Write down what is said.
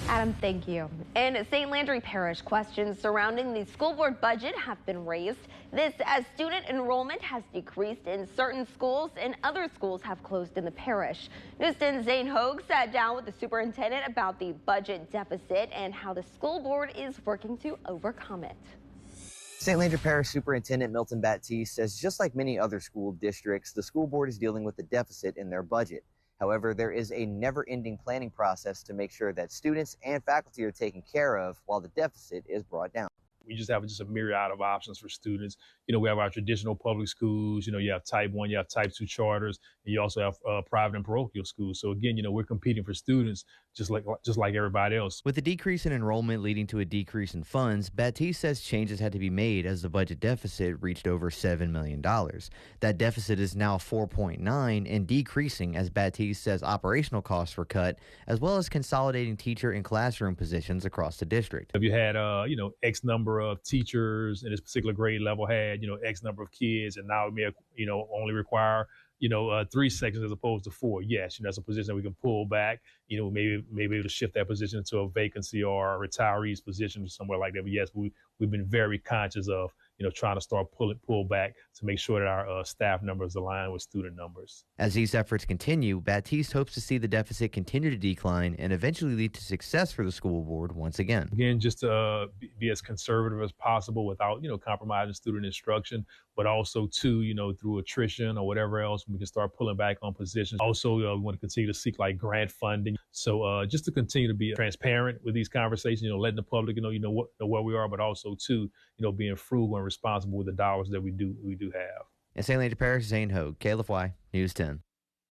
Adam, thank you. In St. Landry Parish, questions surrounding the school board budget have been raised. This as student enrollment has decreased in certain schools and other schools have closed in the parish. News 10's Zane Hogue sat down with the superintendent about the budget deficit and how the school board is working to overcome it. St. Landry Parish Superintendent Milton Baptiste says just like many other school districts, the school board is dealing with the deficit in their budget. However, there is a never-ending planning process to make sure that students and faculty are taken care of while the deficit is brought down. We just have a myriad of options for students. We have our traditional public schools. You have type 1, you have type 2 charters, and you also have private and parochial schools. So again, we're competing for students just like everybody else. With the decrease in enrollment leading to a decrease in funds, Baptiste says changes had to be made as the budget deficit reached over $7 million. That deficit is now 4.9 and decreasing as Baptiste says operational costs were cut, as well as consolidating teacher and classroom positions across the district. If you had, X number of teachers in this particular grade level had, X number of kids, and now it may, only require, 3 sections as opposed to 4. Yes, that's a position that we can pull back, maybe able to shift that position into a vacancy or a retiree's position or somewhere like that. But yes, we've been very conscious of, trying to start pull back to make sure that our staff numbers align with student numbers. As these efforts continue, Baptiste hopes to see the deficit continue to decline and eventually lead to success for the school board once again. Again, just to be as conservative as possible without, compromising student instruction, but also too, through attrition or whatever else, we can start pulling back on positions. Also, we want to continue to seek like grant funding. So just to continue to be transparent with these conversations, letting the public know where we are, but also too, being frugal and responsible with the dollars that we do have. In St. Landry Parish, Zane Hogue, KLFY News 10.